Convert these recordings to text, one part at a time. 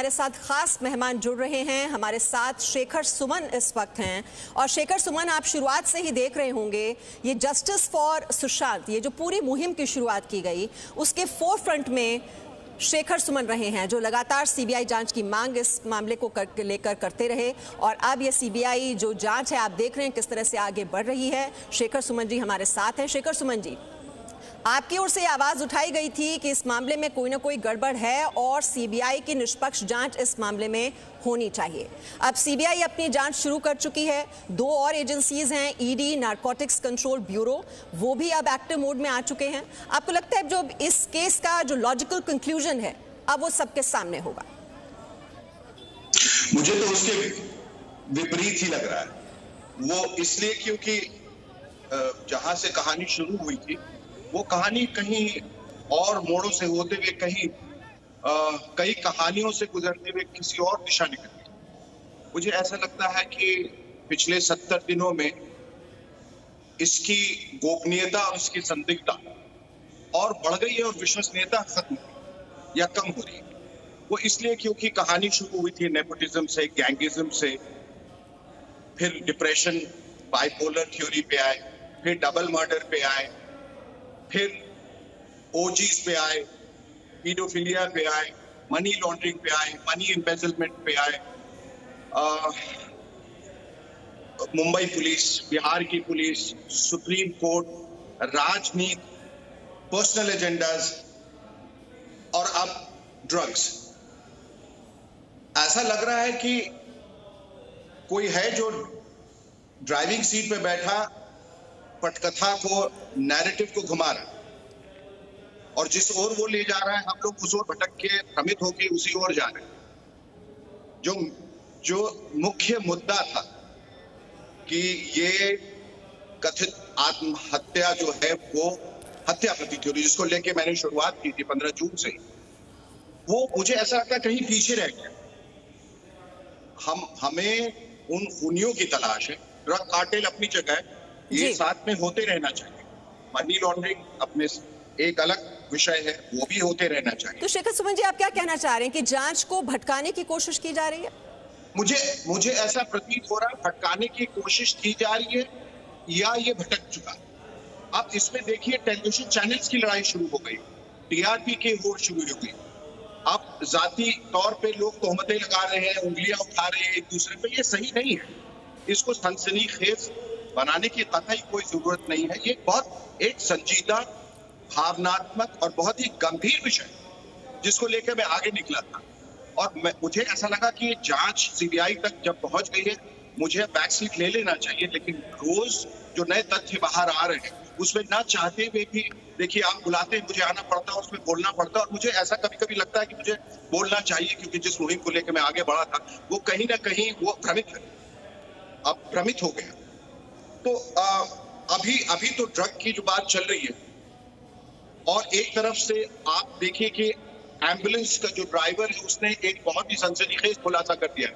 हमारे साथ खास मेहमान जुड़ रहे हैं। हमारे साथ शेखर सुमन इस वक्त हैं और शेखर सुमन, आप शुरुआत से ही देख रहे होंगे ये जस्टिस फॉर सुशांत, ये जो पूरी मुहिम की शुरुआत की गई उसके फोर फ्रंट में शेखर सुमन रहे हैं, जो लगातार सीबीआई जांच की मांग इस मामले को लेकर करते रहे। और अब ये सीबीआई जो जांच है, आप देख रहे हैं किस तरह से आगे बढ़ रही है। शेखर सुमन जी हमारे साथ हैं। शेखर सुमन जी, आपकी ओर से आवाज उठाई गई थी कि इस मामले में कोई ना कोई गड़बड़ है और सीबीआई की निष्पक्ष जांच इस मामले में होनी चाहिए। अब सीबीआई अपनी जांच शुरू कर चुकी है। दो और एजेंसीज हैं, ईडी, नारकोटिक्स कंट्रोल ब्यूरो, वो भी अब एक्टिव मोड में आ चुके हैं। आपको लगता है जो इस केस का जो लॉजिकल कंक्लूजन है अब वो सबके सामने होगा? मुझे तो उसके विपरीत ही लग रहा है। वो इसलिए क्योंकि जहां से कहानी शुरू हुई थी वो कहानी कहीं और मोड़ों से होते हुए कई कहानियों से गुजरते हुए किसी और दिशा निकल गई। मुझे ऐसा लगता है कि पिछले 70 दिनों में इसकी गोपनीयता और इसकी संदिग्धता और बढ़ गई है और विश्वसनीयता खत्म या कम हो रही है। वो इसलिए क्योंकि कहानी शुरू हुई थी नेपोटिज्म से, गैंगिज्म से, फिर डिप्रेशन, बाइपोलर थ्योरी पे आए, फिर डबल मर्डर पे आए, फिर ओजीज पे आए, पीडोफिलिया पे आए, मनी लॉन्ड्रिंग पे आए, मनी एम्बेजलमेंट पे आए, मुंबई पुलिस, बिहार की पुलिस, सुप्रीम कोर्ट, राजनीति, पर्सनल एजेंडाज और अब ड्रग्स। ऐसा लग रहा है कि कोई है जो ड्राइविंग सीट पे बैठा पटकथा को, नैरेटिव को घुमा रहा है और जिस ओर वो ले जा रहा है हम लोग उस ओर भटक के भ्रमित होके उसी ओर जा रहे हैं। जो मुख्य मुद्दा था कि ये कथित आत्महत्या जो है वो हत्या प्रतीत हो रही, जिसको लेके मैंने शुरुआत की थी 15 जून से, वो मुझे ऐसा लगता है कहीं पीछे रह गया। हमें उन खूनियों की तलाश है। ड्रग कार्टेल अपनी जगह है, ये साथ में होते रहना चाहिए। मनी लॉन्ड्रिंग अपने एक अलग विषय है, वो भी होते रहना चाहिए। तो शेखर सुमन जी, आप क्या कहना चाह रहे हैं कि जांच को भटकाने की कोशिश की जा रही है? मुझे ऐसा प्रतीत हो रहा है भटकाने की कोशिश की जा रही है या ये भटक चुका। अब इसमें देखिए टेलीविजन चैनल्स की लड़ाई शुरू हो गई, टीआरपी की होड़ शुरू हो गई। अब जाती तौर पे लोग तोहमतें लगा रहे हैं, उंगलियां उठा रहे हैं एक दूसरे पे। ये सही नहीं है। इसको सनसनीखेज बनाने की कतई कोई जरूरत नहीं है। ये बहुत एक संजीदा, भावनात्मक और बहुत ही गंभीर विषय जिसको लेकर मैं आगे निकला था और मुझे ऐसा लगा कि ये जांच सीबीआई तक जब पहुंच गई है मुझे बैक सीट ले लेना चाहिए। लेकिन रोज जो नए तथ्य बाहर आ रहे हैं उसमें ना चाहते हुए भी, देखिए आप बुलाते हैं, मुझे आना पड़ता है, उसमें बोलना पड़ता है और मुझे ऐसा कभी कभी लगता है कि मुझे बोलना चाहिए क्योंकि जिस मुहिम को लेकर मैं आगे बढ़ा था वो कहीं ना कहीं वो भ्रमित हो गया। तो अभी तो ड्रग की जो बात चल रही है और एक तरफ से आप देखिए कि एम्बुलेंस का जो ड्राइवर है उसने एक बहुत ही सनसनीखेज खुलासा कर दिया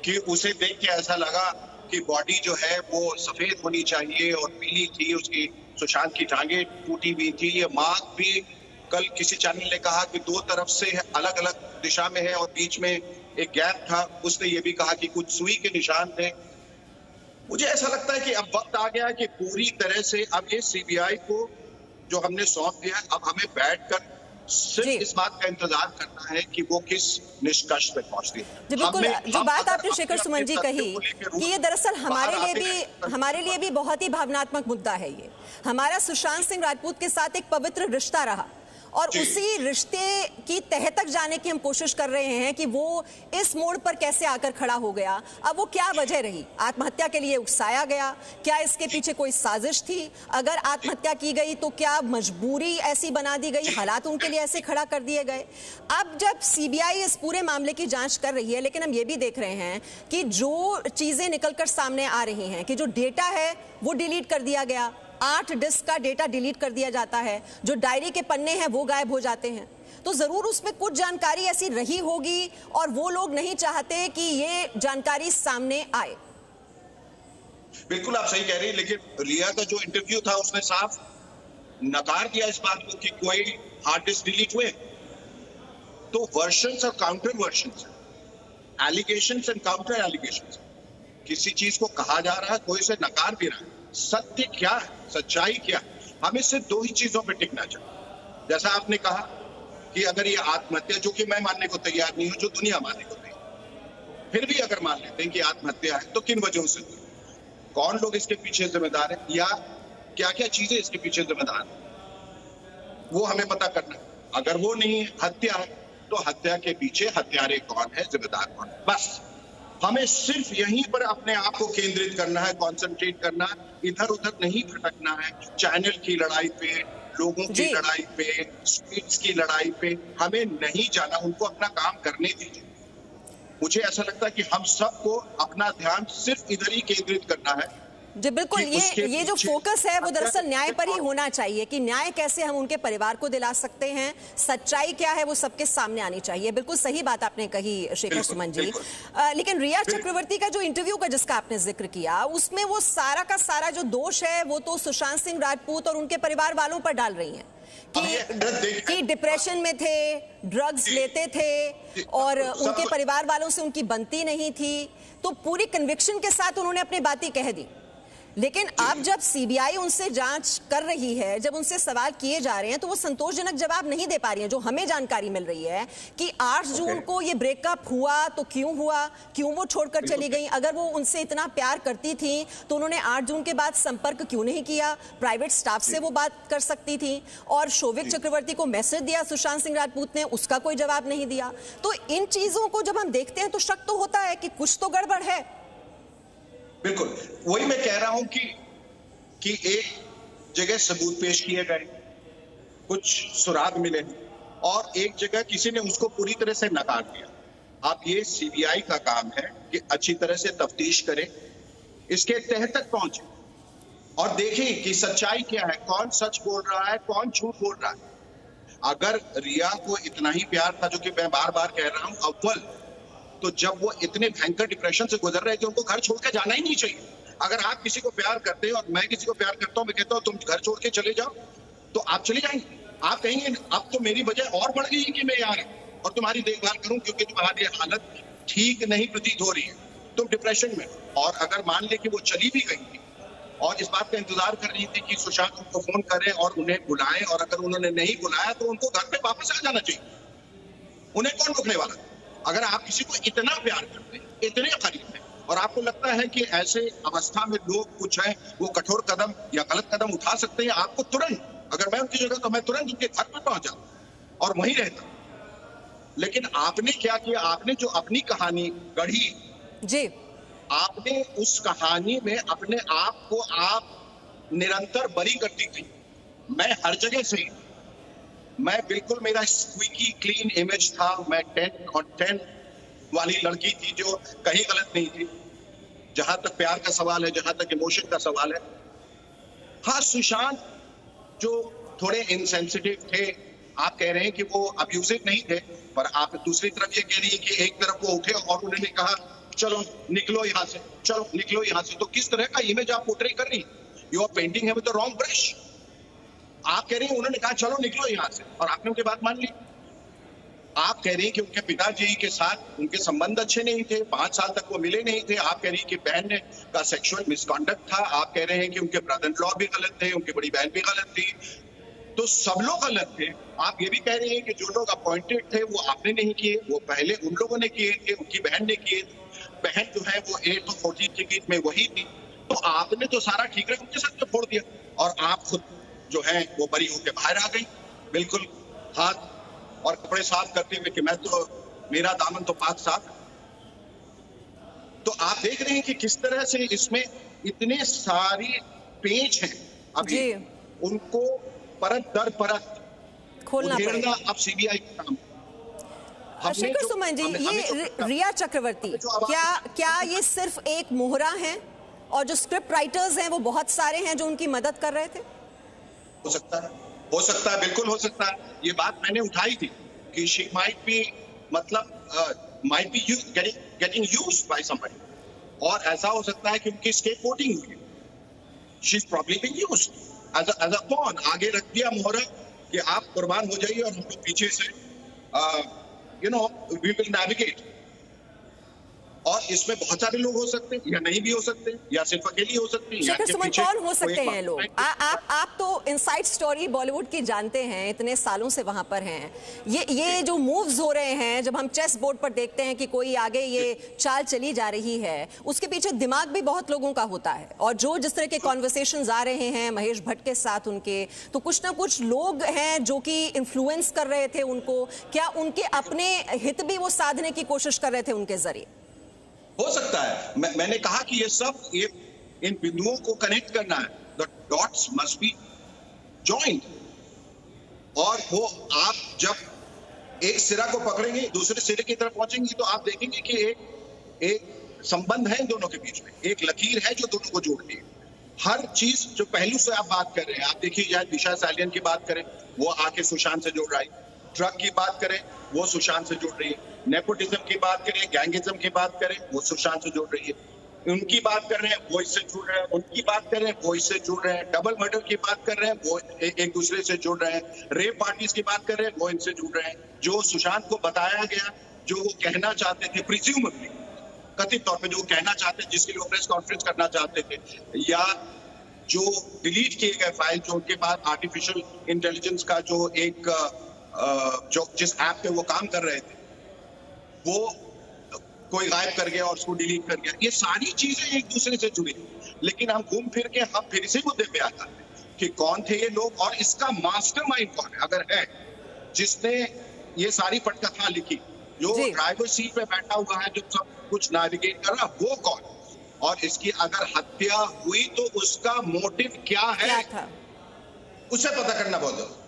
कि उसे देख के ऐसा लगा कि बॉडी जो है वो सफेद होनी चाहिए और पीली थी, उसकी सुशांत की टांगे टूटी हुई थी। ये मार्क भी कल किसी चैनल ने कहा कि दो तरफ से अलग अलग दिशा में है और बीच में एक गैप था। उसने ये भी कहा कि कुछ सुई के निशान थे। मुझे ऐसा लगता है कि अब वक्त आ गया है कि पूरी तरह से अब ये सीबीआई को जो हमने सौंप दिया है, अब हमें बैठकर सिर्फ इस बात का इंतजार करना है कि वो किस निष्कर्ष पे पहुंचती है। बिल्कुल, जो बात आपने शेखर सुमन जी कही कि ये दरअसल हमारे लिए भी बहुत ही भावनात्मक मुद्दा है। ये हमारा सुशांत सिंह राजपूत के साथ एक पवित्र रिश्ता रहा और उसी रिश्ते की तह तक जाने की हम कोशिश कर रहे हैं कि वो इस मोड़ पर कैसे आकर खड़ा हो गया। अब वो क्या वजह रही? आत्महत्या के लिए उकसाया गया? क्या इसके पीछे कोई साजिश थी? अगर आत्महत्या की गई तो क्या मजबूरी ऐसी बना दी गई, हालात उनके लिए ऐसे खड़ा कर दिए गए? अब जब सीबीआई इस पूरे मामले की जांच कर रही है, लेकिन हम ये भी देख रहे हैं कि जो चीजें निकलकर सामने आ रही हैं कि जो डेटा है वो डिलीट कर दिया गया, 8 डिस्क का डेटा डिलीट कर दिया जाता है, जो डायरी के पन्ने हैं वो गायब हो जाते हैं। तो जरूर उसमें कुछ जानकारी ऐसी रही होगी और वो लोग नहीं चाहते कि ये जानकारी सामने आए। बिल्कुल आप सही कह रही हैं, लेकिन रिया का जो इंटरव्यू था उसने साफ नकार दिया इस बात को कि कोई हार्ड डिस्क डिलीट हुए। तो वर्शंस और counter versions, allegations and counter allegations. किसी चीज को कहा जा रहा है, कोई इसे नकार भी रहा है। सत्य क्या है, सच्चाई क्या है, हमें सिर्फ दो ही चीजों पे टिकना चाहिए। जैसा आपने कहा कि अगर ये आत्महत्या, जो कि मैं मानने को तैयार नहीं हूं, जो दुनिया मानने को तैयार, फिर भी अगर मान लेते हैं कि आत्महत्या है, तो किन वजहों से, कौन लोग इसके पीछे जिम्मेदार है, या क्या क्या चीजें इसके पीछे जिम्मेदार है, वो हमें पता करना है। अगर वो नहीं हत्या है, तो हत्या के पीछे हत्यारे कौन है, जिम्मेदार कौन है। बस हमें सिर्फ यहीं पर अपने आप को केंद्रित करना है, कंसंट्रेट करना है, इधर उधर नहीं भटकना है। चैनल की लड़ाई पे, लोगों की लड़ाई पे, स्पीच की लड़ाई पे हमें नहीं जाना। उनको अपना काम करने दीजिए। मुझे ऐसा लगता है कि हम सबको अपना ध्यान सिर्फ इधर ही केंद्रित करना है। जी बिल्कुल, ये जो फोकस है वो दरअसल न्याय पर ही होना चाहिए कि न्याय कैसे हम उनके परिवार को दिला सकते हैं, सच्चाई क्या है वो सबके सामने आनी चाहिए। बिल्कुल सही बात आपने कही शेखर सुमन जी। लेकिन रिया चक्रवर्ती का जो इंटरव्यू का जिसका आपने जिक्र किया, उसमें वो सारा का सारा जो दोष है वो तो सुशांत सिंह राजपूत और उनके परिवार वालों पर डाल रही हैं कि डिप्रेशन में थे, ड्रग्स लेते थे और उनके परिवार वालों से उनकी बनती नहीं थी। तो पूरी कन्विक्शन के साथ उन्होंने अपनी बातें कह दी। लेकिन अब जब सीबीआई उनसे जांच कर रही है, जब उनसे सवाल किए जा रहे हैं, तो वो संतोषजनक जवाब नहीं दे पा रही हैं। जो हमें जानकारी मिल रही है कि 8 जून को ये ब्रेकअप हुआ, तो क्यों हुआ, क्यों वो छोड़कर चली गई, अगर वो उनसे इतना प्यार करती थी तो उन्होंने 8 जून के बाद संपर्क क्यों नहीं किया, प्राइवेट स्टाफ से वो बात कर सकती थी। और शोभिक चक्रवर्ती को मैसेज दिया सुशांत सिंह राजपूत ने, उसका कोई जवाब नहीं दिया। तो इन चीजों को जब हम देखते हैं तो शक तो होता है कि कुछ तो गड़बड़ है। बिल्कुल, वही मैं कह रहा हूं कि एक जगह सबूत पेश किए गए, कुछ सुराग मिले, और एक जगह किसी ने उसको पूरी तरह से नकार दिया। अब ये सीबीआई का काम है कि अच्छी तरह से तफ्तीश करे, इसके तह तक पहुंचे और देखें कि सच्चाई क्या है, कौन सच बोल रहा है, कौन झूठ बोल रहा है। अगर रिया को इतना ही प्यार था, जो कि मैं बार बार कह रहा हूं, अव्वल तो जब वो इतने भयंकर डिप्रेशन से गुजर रहे थे, उनको घर छोड़ के जाना ही नहीं चाहिए। अगर आप किसी को प्यार करते हैं और मैं किसी को प्यार करता हूं, मैं कहता हूं तुम घर छोड़ के चले जाओ, तो आप चले जाएंगे। आप कहेंगे अब तो मेरी वजह और बढ़ गई कि मैं यहाँ और तुम्हारी देखभाल करूं, क्योंकि तुम्हारी हालत ठीक नहीं प्रतीत हो रही है, तुम डिप्रेशन में। और अगर मान ले कि वो चली भी गई थी और इस बात का इंतजार कर रही थी कि सुशांत उनको फोन करे और उन्हें बुलाए, और अगर उन्होंने नहीं बुलाया तो उनको घर पे वापस आ जाना चाहिए। उन्हें कौन रोकने वाला? अगर आप किसी को इतना प्यार करते हैं, इतने करीब हैं, और आपको लगता है कि ऐसे अवस्था में लोग कुछ हैं, वो कठोर कदम या गलत कदम उठा सकते हैं, आपको तुरंत, अगर मैं उनकी जगह तो मैं तुरंत उनके घर पर पहुंच जाता और वहीं रहता। लेकिन आपने क्या किया? आपने जो अपनी कहानी गढ़ी जी, आपने उस कहानी में अपने आप को आप निरंतर बरी करती थी। मैं हर जगह से, मैं बिल्कुल, मेरा स्क्वीकी क्लीन इमेज था, मैं 10 on 10 वाली लड़की थी जो कहीं गलत नहीं थी, जहां तक प्यार का सवाल है, जहां तक इमोशन का सवाल है। हाँ, सुशांत जो थोड़े इनसेंसिटिव थे, आप कह रहे हैं कि वो अब्यूजिव नहीं थे, पर आप दूसरी तरफ ये कह रही है कि एक तरफ वो उठे और उन्होंने कहा चलो निकलो यहाँ से, चलो निकलो यहाँ से। तो किस तरह का इमेज आप पोर्ट्रे कर रही हैं? यू आर पेंटिंग है विद द रॉन्ग ब्रश। आप कह रही हैं उन्होंने कहा चलो निकलो यहाँ से, और आपने उनकी बात मान ली। आप कह रही हैं कि उनके पिताजी के साथ उनके संबंध अच्छे नहीं थे, 5 साल तक वो मिले नहीं थे। आप कह रही हैं कि बहन का सेक्सुअल मिसकंडक्ट था। आप कह रहे हैं कि उनके ब्रदर इन लॉ भी गलत थे, उनकी बड़ी बहन भी गलत थी, तो सब लोग गलत थे। आप ये भी कह रही हैं कि जो लोग अपॉइंटेड थे वो आपने नहीं किए, वो पहले उन लोगों ने किए थे, उनकी बहन ने किए। बहन जो है वो 8 और 14 के बीच में वही थी, तो आपने तो सारा ठीक रहा उनके साथ फोड़ दिया, और आप खुद जो है वो बरी होकर बाहर आ गई, बिल्कुल हाथ और कपड़े साफ करते हुए कि मैं तो, मेरा दामन तो पाक साफ। तो आप देख रहे हैं कि किस तरह से इसमें इतने सारी पेच हैं, अभी उनको परत दर परत खोलना पड़ेगा। अब सीबीआई का काम। शेखर सुमन जी, ये रिया चक्रवर्ती क्या ये सिर्फ एक मोहरा है, और जो स्क्रिप्ट राइटर्स हैं वो बहुत सारे हैं जो उनकी मदद कर रहे थे? हो सकता है, बिल्कुल हो सकता है। ये बात मैंने उठाई थी कि शी माइट बी, मतलब might be getting used by somebody, और ऐसा हो सकता है कि उनकी स्केपगोटिंग हुई, she is probably being used as a pawn. आगे रख दिया मोहरा कि आप कुर्बान हो जाइए और हमको पीछे से वी विल नेविगेट। और इसमें बहुत सारे लोग हो सकते हैं या नहीं भी हो सकते, या सिर्फ अकेले हो सकते हैं। शेखर सुमन, कौन हो सकते हैं लोग? आप तो इनसाइड स्टोरी बॉलीवुड की जानते हैं, इतने सालों से वहां पर हैं। ये जो मूव्स हो रहे हैं, जब हम चेस बोर्ड पर देखते हैं कि कोई आगे ये चाल चली जा रही है, उसके पीछे दिमाग भी बहुत लोगों का होता है। और जो जिस तरह के कॉन्वर्सेशंस आ रहे हैं महेश भट्ट के साथ उनके, तो कुछ ना कुछ लोग हैं जो कि इन्फ्लुएंस कर रहे थे उनको। क्या उनके अपने हित भी वो साधने की कोशिश कर रहे थे उनके जरिए? हो सकता है। मैंने कहा कि ये इन बिंदुओं को कनेक्ट करना है। The dots must be joint. और वो आप जब एक सिरा को पकड़ेंगे, दूसरे सिरे की तरफ पहुंचेंगे, तो आप देखेंगे कि एक संबंध है इन दोनों के बीच में, एक लकीर है जो दोनों को जोड़ती है। हर चीज जो पहलू से आप बात कर रहे हैं, आप देखिए, चाहे दिशा सालियन की बात करें, वो आके सुशांत से जोड़ रहा है। ट्रक की बात करें, वो सुशांत से जुड़ रही है। नेपोटिज्म की बात करें, गैंगिज्म की बात करें, वो सुशांत से जुड़ रही है। उनकी बात कर रहे हैं, वो इससे जुड़ रहे हैं। उनकी बात कर रहे हैं, वो इससे जुड़ रहे हैं। डबल मर्डर की बात कर रहे हैं, वो एक दूसरे से जुड़ रहे हैं। रेप पार्टीज की बात कर रहे हैं, वो इनसे जुड़ रहे हैं। जो सुशांत को बताया गया, जो वो कहना चाहते थे, प्रिज्यूमेबली कथित तौर पे जो कहना चाहते, जिसके लिए वो प्रेस कॉन्फ्रेंस करना चाहते थे, या जो डिलीट किए गए फाइल, जो उनके पास आर्टिफिशियल इंटेलिजेंस का जो एक जो जिस ऐप पे वो काम कर रहे थे, वो कोई गायब कर गया और उसको डिलीट कर गया। ये सारी चीजें एक दूसरे से जुड़ी। लेकिन हम घूम फिर के हम फिर इसी मुद्दे पे आते हैं कि कौन थे ये लोग और इसका मास्टरमाइंड कौन है, अगर है, जिसने ये सारी पटकथा लिखी, जो ड्राइवर सीट पे बैठा हुआ है, जो सब कुछ नेविगेट कर रहा, वो कौन? और इसकी अगर हत्या हुई तो उसका मोटिव क्या है, उसे पता करना बहुत जरूरी।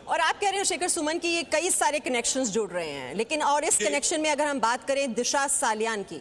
और आप कह रहे हैं शेखर सुमन की ये कई सारे कनेक्शंस जुड़ रहे हैं, लेकिन और इस कनेक्शन में अगर हम बात करें दिशा सालियान की,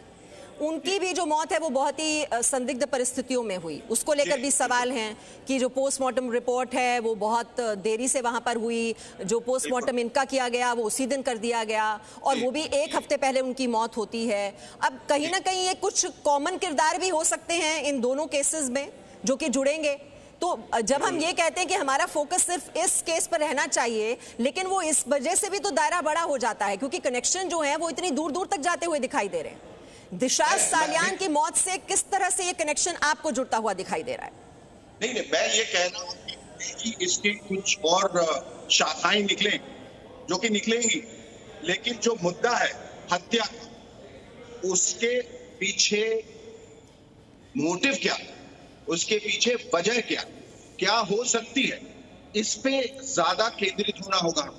उनकी भी जो मौत है वो बहुत ही संदिग्ध परिस्थितियों में हुई। उसको लेकर भी सवाल हैं कि जो पोस्टमार्टम रिपोर्ट है वो बहुत देरी से वहां पर हुई। जो पोस्टमार्टम इनका किया गया वो उसी दिन कर दिया गया, और वो भी एक हफ्ते पहले उनकी मौत होती है। अब कहीं ना कहीं ये कुछ कॉमन किरदार भी हो सकते हैं इन दोनों केसेस में जो कि जुड़ेंगे। तो जब हम ये कहते हैं कि हमारा फोकस सिर्फ इस केस पर रहना चाहिए, लेकिन वो इस वजह से भी तो दायरा बड़ा हो जाता है क्योंकि कनेक्शन जो है वो इतनी दूर दूर तक जाते हुए दिखाई दे रहे हैं। दिशा सालियान की मौत से किस तरह से ये कनेक्शन आपको जुड़ता हुआ दिखाई दे रहा है? नहीं, मैं ये कह रहा हूँ कि इसकी कुछ और शाखाएं निकलें, जो कि निकलेंगी, लेकिन जो मुद्दा है हत्या, उसके पीछे मोटिव क्या, उसके पीछे वजह क्या हो सकती है, इस पे ज्यादा केंद्रित होना होगा,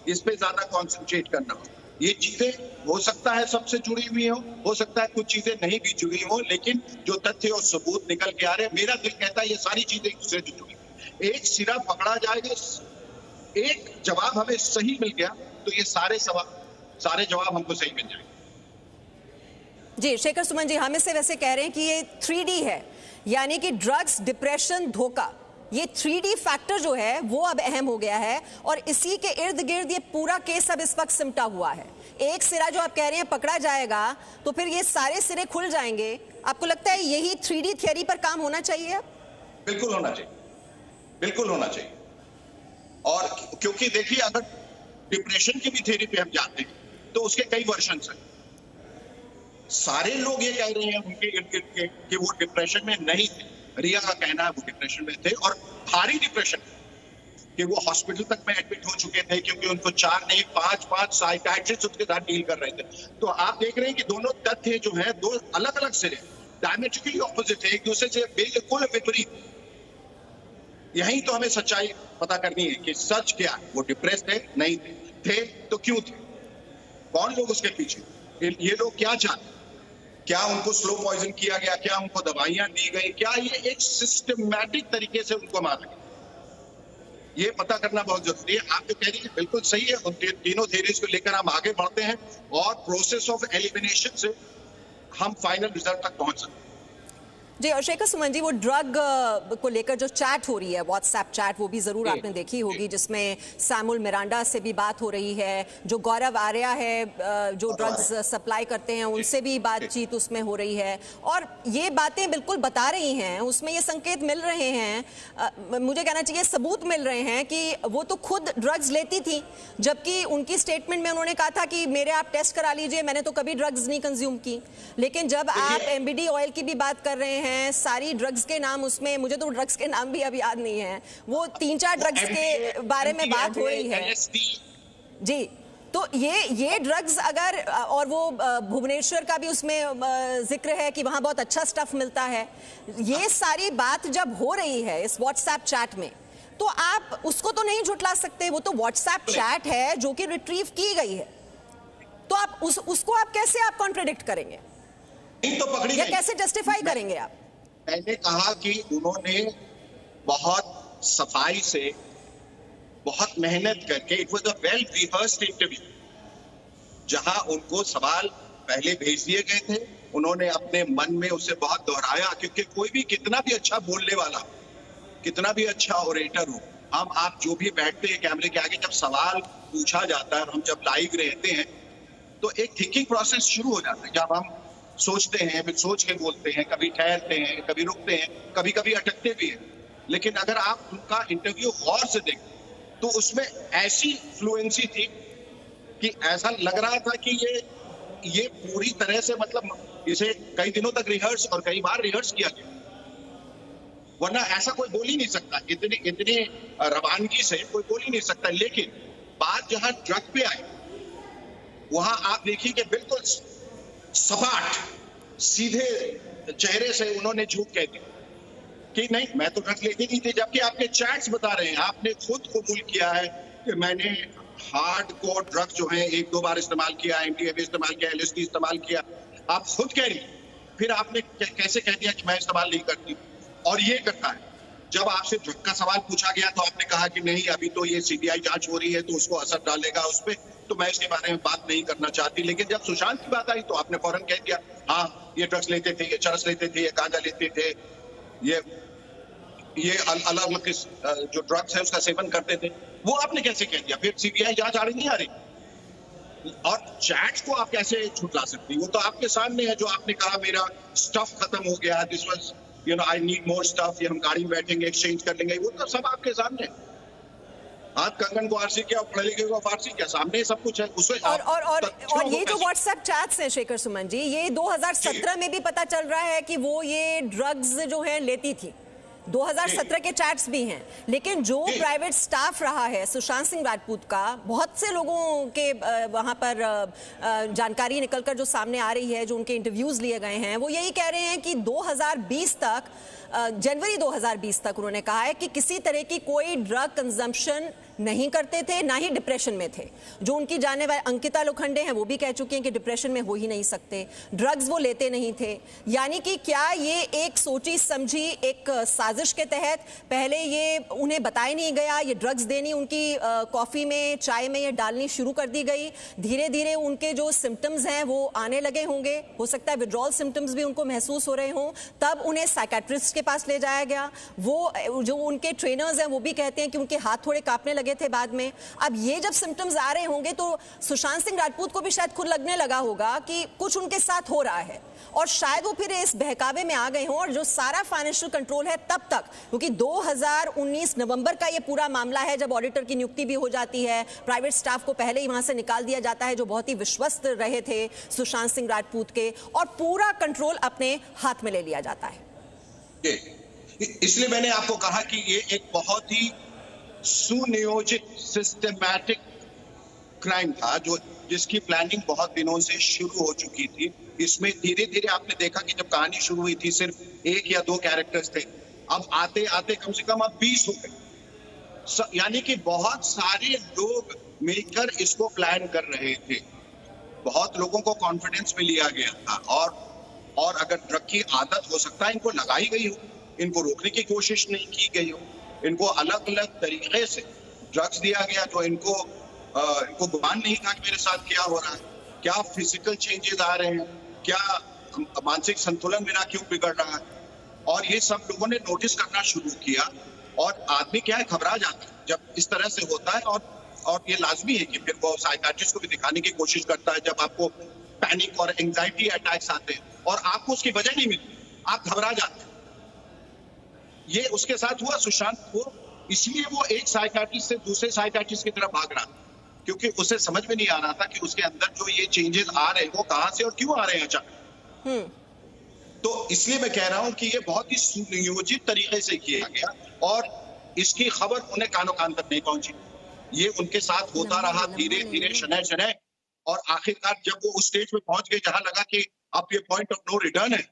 इस पे ज्यादा कॉन्सेंट्रेट करना होगा। ये चीजें हो सकता है सबसे जुड़ी हुई हो सकता है कुछ चीजें नहीं भी जुड़ी हो, लेकिन जो तथ्य और सबूत निकल के आ रहे हैं, मेरा दिल कहता है ये सारी चीजें एक दूसरे से जुड़ी। एक सिरा पकड़ा जाएगा, एक जवाब हमें सही मिल गया तो ये सारे जवाब हमको सही मिल जाएंगे। जी शेखर सुमन जी, हम इससे वैसे कह रहे हैं कि ये 3D है, यानी कि ड्रग्स, डिप्रेशन, धोखा, ये 3D फैक्टर जो है वो अब अहम हो गया है, और इसी के इर्द गिर्द ये पूरा केस अब इस वक्त सिमटा हुआ है। एक सिरा जो आप कह रहे हैं पकड़ा जाएगा तो फिर ये सारे सिरे खुल जाएंगे। आपको लगता है यही 3D थियरी पर काम होना चाहिए? बिल्कुल होना चाहिए, बिल्कुल होना चाहिए। और क्योंकि देखिए, अगर डिप्रेशन की भी थियरी पे हम जाते हैं तो उसके कई वर्जन हैं। सारे लोग ये कह रहे हैं उनके इर्द गिर्द के कि वो डिप्रेशन में नहीं थे। रिया का कहना है वो डिप्रेशन में थे, और भारी डिप्रेशन, कि वो हॉस्पिटल तक में एडमिट हो चुके थे क्योंकि उनको 4 नहीं 5 साइकियाट्रिस्ट उसके साथ डील कर रहे थे। तो आप देख रहे हैं कि दोनों तथ्य जो है दो अलग अलग सिरे, डायमेट्रिकली ऑपोजिट है, एक दूसरे से बिल्कुल विपरीत। यही तो हमें सच्चाई पता करनी है कि सच क्या है। वो डिप्रेस थे, नहीं थे तो क्यों थे, कौन लोग उसके पीछे, ये लोग क्या चाहते, क्या उनको स्लो पॉइजन किया गया, क्या उनको दवाइयां दी गई, क्या ये एक सिस्टमैटिक तरीके से उनको मारा गया, ये पता करना बहुत जरूरी है। आप जो कह रही है बिल्कुल सही है। उन तीनों थ्योरीज को लेकर हम आगे बढ़ते हैं और प्रोसेस ऑफ एलिमिनेशन से हम फाइनल रिजल्ट तक पहुंच सकते हैं। जी, और शेखर सुमन जी, वो ड्रग को लेकर जो चैट हो रही है, व्हाट्सएप चैट, वो भी जरूर आपने देखी होगी, जिसमें सैमुअल मिरांडा से भी बात हो रही है, जो गौरव आर्या है जो ड्रग्स सप्लाई करते हैं उनसे भी बातचीत उसमें हो रही है, और ये बातें बिल्कुल बता रही हैं, उसमें ये संकेत मिल रहे हैं, मुझे कहना चाहिए सबूत मिल रहे हैं कि वो तो खुद ड्रग्स लेती थी, जबकि उनकी स्टेटमेंट में उन्होंने कहा था कि मेरे आप टेस्ट करा लीजिए, मैंने तो कभी ड्रग्स नहीं कंज्यूम की। लेकिन जब आप एमबीडी ऑयल की भी बात कर रहे हैं, सारी ड्रग्स के नाम, उसमें मुझे तो ड्रग्स के नाम भी अब याद नहीं है, वो 3-4 ड्रग्स के बारे में बात हो रही है जी। तो ये ड्रग्स अगर, और वो भुवनेश्वर का भी उसमें जिक्र है कि वहां बहुत अच्छा स्टफ मिलता है, ये सारी बात जब हो रही है इस व्हाट्सएप चैट में, तो आप उसको तो नहीं झुठला सकते, वो तो व्हाट्सएप चैट है जो कि रिट्रीव की गई है, तो आप उसको आप कैसे आप कॉन्ट्रडिक्ट करेंगे, तो पकड़ी या कैसे जस्टिफाई करेंगे आप? मैंने कहा कि उन्होंने बहुत सफाई से, बहुत मेहनत करके, it was a well rehearsed interview, जहां उनको सवाल पहले भेज दिए गए थे, उन्होंने अपने मन में उसे बहुत दोहराया, क्योंकि कोई भी कितना भी अच्छा बोलने वाला, कितना भी अच्छा ओरेटर हो, हम आप जो भी बैठते हैं कैमरे के आगे, जब सवाल पूछा जाता है और हम जब लाइव रहते हैं, तो एक थिंकिंग प्रोसेस शुरू हो जाता है, जब हम सोचते हैं, फिर सोच के बोलते हैं, कभी ठहरते हैं, कभी रुकते हैं, कभी कभी अटकते भी हैं। लेकिन अगर आप उनका इंटरव्यू गौर से देखें तो उसमें ऐसी फ्लुएंसी थी कि ऐसा लग रहा था कि ये पूरी तरह से, मतलब इसे कई दिनों तक रिहर्स और कई बार रिहर्स किया गया, वरना ऐसा कोई बोल ही नहीं सकता, इतनी रवानगी से कोई बोल ही नहीं सकता। लेकिन बात जहां ड्रग पे आई, वहां आप देखिए कि बिल्कुल सपाट सीधे चेहरे से उन्होंने झूठ कह दिया कि नहीं, मैं तो ड्रग्स लेती नहीं थी, जबकि आपके चैट्स बता रहे हैं, आपने खुद कबूल किया है कि मैंने हार्ड कोर ड्रग्स जो है 1-2 बार इस्तेमाल किया, एमडीएमए इस्तेमाल किया, एलएसडी इस्तेमाल किया, आप खुद कह रही, फिर आपने कैसे कह दिया कि मैं इस्तेमाल नहीं करती? और ये करता है, जब आपसे ड्रग का सवाल पूछा गया तो आपने कहा कि नहीं, अभी तो ये सीबीआई जांच हो रही है तो उसको असर डालेगा उस पर, तो मैं इसके बारे में बात नहीं करना चाहती। लेकिन जब सुशांत की बात आई तो आपने फौरन कह दिया, हाँ ये ड्रग्स लेते थे, ये चरस लेते थे, ये गांजा लेते थे, ये अलग अलग जो ड्रग्स है उसका सेवन करते थे, वो आपने कैसे कह दिया? फिर सीबीआई जांच आ रही नहीं आ रही? और चैट को आप कैसे झुठला सकती? वो तो आपके सामने है, जो आपने कहा मेरा स्टफ खत्म हो गया, this was I need more stuff, ये हम गाड़ी में बैठेंगे एक्सचेंज कर लेंगे, वो तो सब आपके सामने है। हाथ कंगन को आरसी किया, पढ़े लिखे को फारसी किया, सामने सब कुछ है उसमें। और ये जो व्हाट्सएप चैट्स हैं शेखर सुमन जी, ये 2017 में भी पता चल रहा है कि वो ये ड्रग्स जो है लेती थी, 2017 के चैट्स भी हैं। लेकिन जो प्राइवेट स्टाफ रहा है सुशांत सिंह राजपूत का, बहुत से लोगों के वहां पर जानकारी निकलकर जो सामने आ रही है, जो उनके इंटरव्यूज लिए गए हैं, वो यही कह रहे हैं कि 2020 तक, जनवरी 2020 तक उन्होंने कहा है कि किसी तरह की कोई ड्रग कंजम्पशन नहीं करते थे, ना ही डिप्रेशन में थे। जो उनकी जाने वाले अंकिता लोखंडे हैं वो भी कह चुकी हैं कि डिप्रेशन में हो ही नहीं सकते, ड्रग्स वो लेते नहीं थे। यानी कि क्या ये एक सोची समझी एक साजिश के तहत पहले ये उन्हें बताया नहीं गया, ये ड्रग्स देनी उनकी कॉफी में, चाय में ये डालनी शुरू कर दी गई, धीरे धीरे उनके जो सिम्टम्स हैं वो आने लगे होंगे, हो सकता है विड्रॉल सिम्टम्स भी उनको महसूस हो रहे हों, तब उन्हें साइकेट्रिस्ट के पास ले जाया गया। वो जो उनके ट्रेनर्स हैं वो भी कहते हैं कि उनके हाथ थोड़े कांपने लगे थे बाद में। अब ये जब सिम्टम्स आ रहे होंगे तो सुशांत सिंह राजपूत को भी शायद खुद लगने लगा होगा कि कुछ उनके साथ हो रहा है, और शायद वो फिर इस बहकावे में आ गए हों। और जो सारा फाइनेंशियल कंट्रोल है तब तक, क्योंकि 2019 नवंबर का ये पूरा मामला है जब ऑडिटर की नियुक्ति भी हो जाती है, प्राइवेट स्टाफ को पहले ही वहां से निकाल दिया जाता है जो बहुत ही विश्वस्त रहे थे सुशांत सिंह राजपूत के, और पूरा कंट्रोल अपने हाथ में ले लिया जाता है। इसलिए मैंने आपको कहा कि ये एक बहुत ही सुनियोजित सिस्टमैटिक क्राइम था, जो जिसकी प्लानिंग बहुत दिनों से शुरू हो चुकी थी। इसमें धीरे धीरे आपने देखा कि जब कहानी शुरू हुई थी सिर्फ 1 या 2 कैरेक्टर्स थे, अब आते आते कम से कम अब 20 हो गए। यानी कि बहुत सारे लोग मिलकर इसको प्लान कर रहे थे, बहुत लोगों को कॉन्फिडेंस में लिया गया था, और अगर ड्रग की आदत हो सकता है इनको लगाई गई हो, इनको रोकने की कोशिश नहीं की गई हो, इनको अलग अलग तरीके से ड्रग्स दिया गया जो इनको गुमान नहीं था कि मेरे साथ क्या हो रहा है, क्या फिजिकल चेंजेस आ रहे हैं, क्या मानसिक संतुलन मेरा क्यों बिगड़ रहा है। और ये सब लोगों ने नोटिस करना शुरू किया और आदमी क्या है, घबरा जाता है जब इस तरह से होता है। और ये लाजमी है कि फिर वो साइकियाट्रिस्ट को भी दिखाने की कोशिश करता है जब आपको पैनिक और एंजाइटी अटैक्स आते हैं और आपको उसकी वजह नहीं मिलती, आप घबरा जाते हैं। ये उसके साथ हुआ सुशांत को, इसलिए वो एक साइकियाट्रिस्ट से दूसरे साइकियाट्रिस्ट की तरफ भाग रहा था, क्योंकि उसे समझ में नहीं आ रहा था कि उसके अंदर जो ये चेंजेस आ रहे हैं वो कहां से और क्यों आ रहे हैं अचानक। तो इसलिए मैं कह रहा हूं कि ये बहुत ही सुनियोजित तरीके से किया गया और इसकी खबर उन्हें कानो कान तक नहीं पहुंची। ये उनके साथ होता रहा धीरे धीरे, शनय शनय, और आखिरकार जब वो उस स्टेज पे पहुंच गए जहां लगा कि अब ये पॉइंट ऑफ नो रिटर्न है,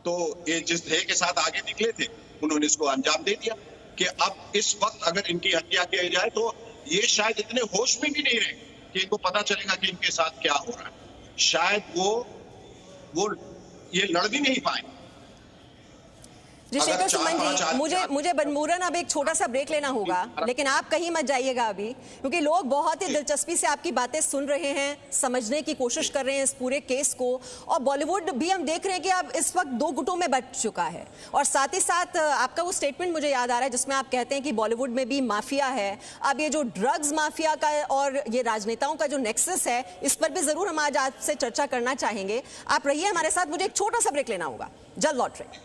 तो ये जिस ध्येय के साथ आगे निकले थे उन्होंने इसको अंजाम दे दिया कि अब इस वक्त अगर इनकी हत्या की जाए तो ये शायद इतने होश में भी नहीं रहे कि इनको पता चलेगा कि इनके साथ क्या हो रहा है। शायद वो ये लड़ भी नहीं पाए। जी शेखर सुमन जी, मुझे बनमूरन अब एक छोटा सा ब्रेक लेना होगा, लेकिन आप कहीं मत जाइएगा अभी, क्योंकि लोग बहुत ही दिलचस्पी से आपकी बातें सुन रहे हैं, समझने की कोशिश कर रहे हैं इस पूरे केस को। और बॉलीवुड भी हम देख रहे हैं कि अब इस वक्त दो गुटों में बंट चुका है। और साथ ही साथ आपका वो स्टेटमेंट मुझे याद आ रहा है जिसमें आप कहते हैं कि बॉलीवुड में भी माफिया है। अब ये जो ड्रग्स माफिया का और ये राजनेताओं का जो नेक्सस है, इस पर भी जरूर हम आज आपसे चर्चा करना चाहेंगे। आप रहिए हमारे साथ, मुझे एक छोटा सा ब्रेक लेना होगा, जल्द लौट रहे हैं।